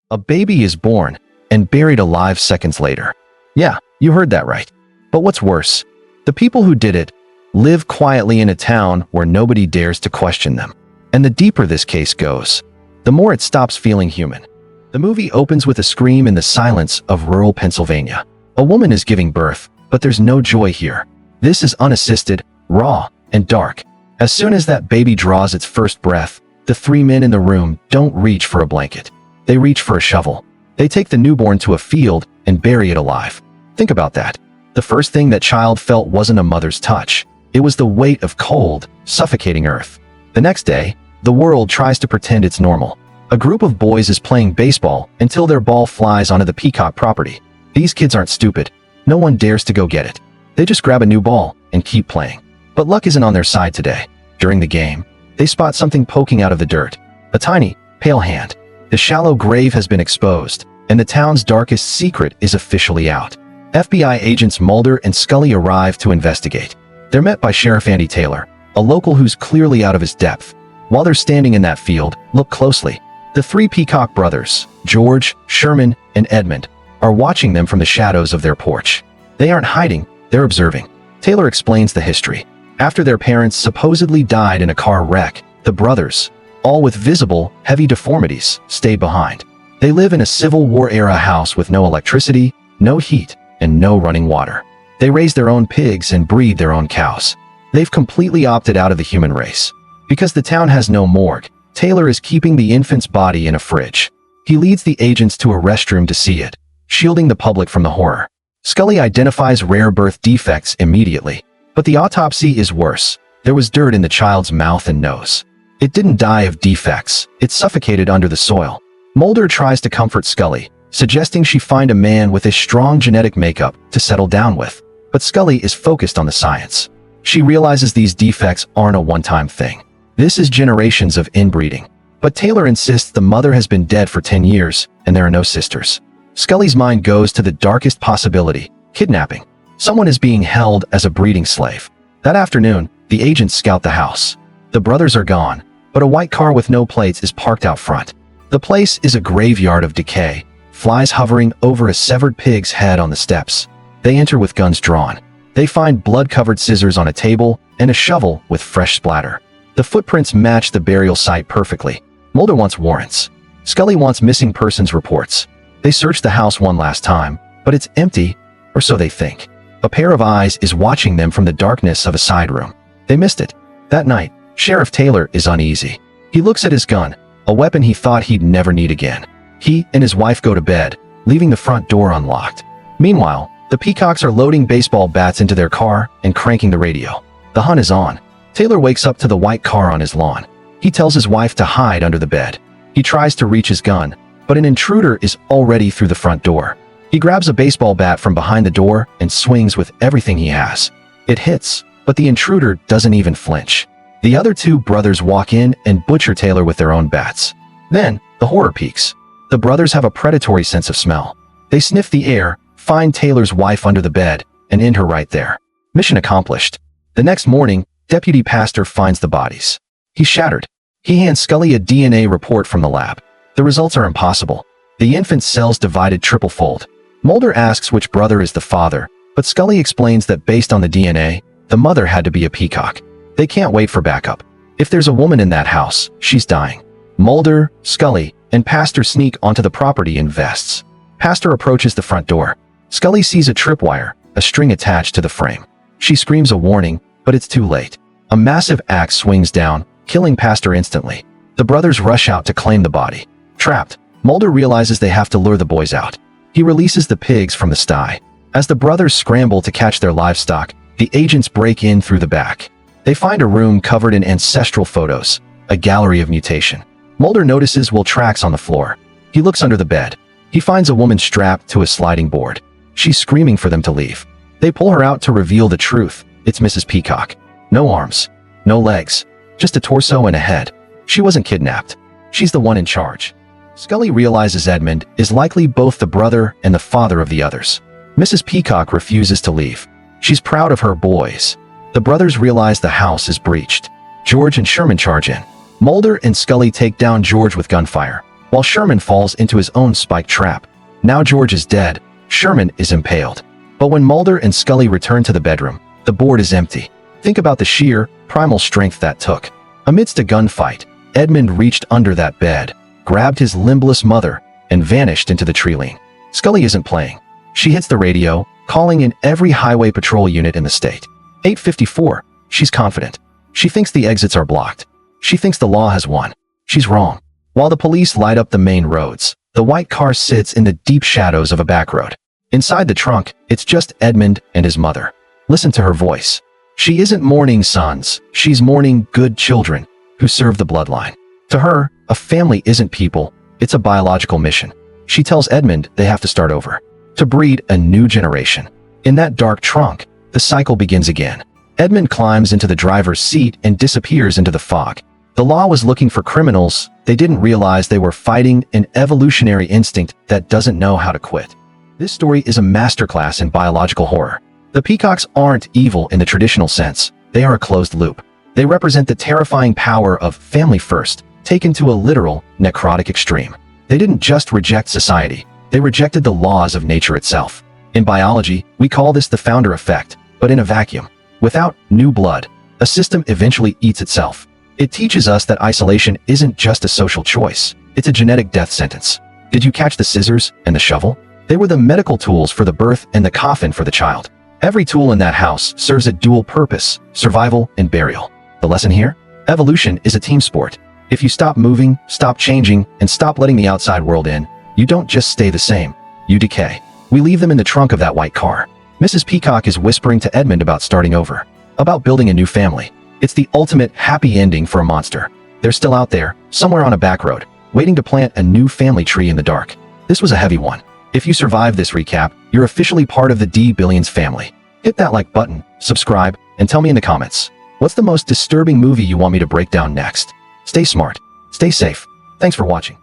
A baby is born and buried alive seconds later. Yeah, you heard that right. But what's worse, the people who did it live quietly in a town where nobody dares to question them. And the deeper this case goes, the more it stops feeling human. The movie opens with a scream in the silence of rural Pennsylvania. A woman is giving birth, but there's no joy here. This is unassisted, raw, and dark. As soon as that baby draws its first breath, the three men in the room don't reach for a blanket. They reach for a shovel. They take the newborn to a field and bury it alive. Think about that. The first thing that child felt wasn't a mother's touch. It was the weight of cold, suffocating earth. The next day, the world tries to pretend it's normal. A group of boys is playing baseball until their ball flies onto the Peacock property. These kids aren't stupid. No one dares to go get it. They just grab a new ball and keep playing. But luck isn't on their side today. During the game, they spot something poking out of the dirt. A tiny, pale hand. The shallow grave has been exposed, and the town's darkest secret is officially out. FBI agents Mulder and Scully arrive to investigate. They're met by Sheriff Andy Taylor, a local who's clearly out of his depth. While they're standing in that field, look closely. The three Peacock brothers, George, Sherman, and Edmund, are watching them from the shadows of their porch. They aren't hiding, they're observing. Taylor explains the history. After their parents supposedly died in a car wreck, the brothers, all with visible, heavy deformities, stayed behind. They live in a Civil War-era house with no electricity, no heat, and no running water. They raise their own pigs and breed their own cows. They've completely opted out of the human race. Because the town has no morgue, Taylor is keeping the infant's body in a fridge. He leads the agents to a restroom to see it, shielding the public from the horror. Scully identifies rare birth defects immediately. But the autopsy is worse. There was dirt in the child's mouth and nose. It didn't die of defects. It suffocated under the soil. Mulder tries to comfort Scully, suggesting she find a man with a strong genetic makeup to settle down with. But Scully is focused on the science. She realizes these defects aren't a one-time thing. This is generations of inbreeding. But Taylor insists the mother has been dead for 10 years, and there are no sisters. Scully's mind goes to the darkest possibility, kidnapping. Someone is being held as a breeding slave. That afternoon, the agents scout the house. The brothers are gone, but a white car with no plates is parked out front. The place is a graveyard of decay, flies hovering over a severed pig's head on the steps. They enter with guns drawn. They find blood-covered scissors on a table and a shovel with fresh splatter. The footprints match the burial site perfectly. Mulder wants warrants. Scully wants missing persons reports. They search the house one last time, but it's empty, or so they think. A pair of eyes is watching them from the darkness of a side room. They missed it. That night, Sheriff Taylor is uneasy. He looks at his gun, a weapon he thought he'd never need again. He and his wife go to bed, leaving the front door unlocked. Meanwhile, the Peacocks are loading baseball bats into their car and cranking the radio. The hunt is on. Taylor wakes up to the white car on his lawn. He tells his wife to hide under the bed. He tries to reach his gun, but an intruder is already through the front door. He grabs a baseball bat from behind the door and swings with everything he has. It hits, but the intruder doesn't even flinch. The other two brothers walk in and butcher Taylor with their own bats. Then, the horror peaks. The brothers have a predatory sense of smell. They sniff the air, find Taylor's wife under the bed, and end her right there. Mission accomplished. The next morning, Deputy Pastor finds the bodies. He's shattered. He hands Scully a DNA report from the lab. The results are impossible. The infant's cells divided triple-fold. Mulder asks which brother is the father, but Scully explains that based on the DNA, the mother had to be a peacock. They can't wait for backup. If there's a woman in that house, she's dying. Mulder, Scully, and Pastor sneak onto the property in vests. Pastor approaches the front door. Scully sees a tripwire, a string attached to the frame. She screams a warning, but it's too late. A massive axe swings down, killing Pastor instantly. The brothers rush out to claim the body. Trapped, Mulder realizes they have to lure the boys out. He releases the pigs from the sty. As the brothers scramble to catch their livestock, the agents break in through the back. They find a room covered in ancestral photos, a gallery of mutation. Mulder notices wool tracks on the floor. He looks under the bed. He finds a woman strapped to a sliding board. She's screaming for them to leave. They pull her out to reveal the truth. It's Mrs. Peacock. No arms, no legs, just a torso and a head. She wasn't kidnapped. She's the one in charge. Scully realizes Edmund is likely both the brother and the father of the others. Mrs. Peacock refuses to leave. She's proud of her boys. The brothers realize the house is breached. George and Sherman charge in. Mulder and Scully take down George with gunfire. while Sherman falls into his own spike trap. Now George is dead, Sherman is impaled. But when Mulder and Scully return to the bedroom, the board is empty. Think about the sheer, primal strength that took. Amidst a gunfight, Edmund reached under that bed, grabbed his limbless mother, and vanished into the tree line. Scully isn't playing. She hits the radio, calling in every highway patrol unit in the state. 8:54, she's confident. She thinks the exits are blocked. She thinks the law has won. She's wrong. While the police light up the main roads, the white car sits in the deep shadows of a back road. Inside the trunk, it's just Edmund and his mother. Listen to her voice. She isn't mourning sons, she's mourning good children who serve the bloodline. To her, a family isn't people, it's a biological mission. She tells Edmund they have to start over, to breed a new generation. In that dark trunk, the cycle begins again. Edmund climbs into the driver's seat and disappears into the fog. The law was looking for criminals, they didn't realize they were fighting an evolutionary instinct that doesn't know how to quit. This story is a masterclass in biological horror. The peacocks aren't evil in the traditional sense, they are a closed loop. They represent the terrifying power of family first, taken to a literal, necrotic extreme. They didn't just reject society, they rejected the laws of nature itself. In biology, we call this the founder effect, but in a vacuum. Without new blood, a system eventually eats itself. It teaches us that isolation isn't just a social choice, it's a genetic death sentence. Did you catch the scissors and the shovel? They were the medical tools for the birth and the coffin for the child. Every tool in that house serves a dual purpose, survival and burial. The lesson here? Evolution is a team sport. If you stop moving, stop changing, and stop letting the outside world in, you don't just stay the same, you decay. We leave them in the trunk of that white car. Mrs. Peacock is whispering to Edmund about starting over, about building a new family. It's the ultimate happy ending for a monster. They're still out there, somewhere on a back road, waiting to plant a new family tree in the dark. This was a heavy one. If you survive this recap, you're officially part of the D Billions family. Hit that like button, subscribe, and tell me in the comments, what's the most disturbing movie you want me to break down next? Stay smart, stay safe. Thanks for watching.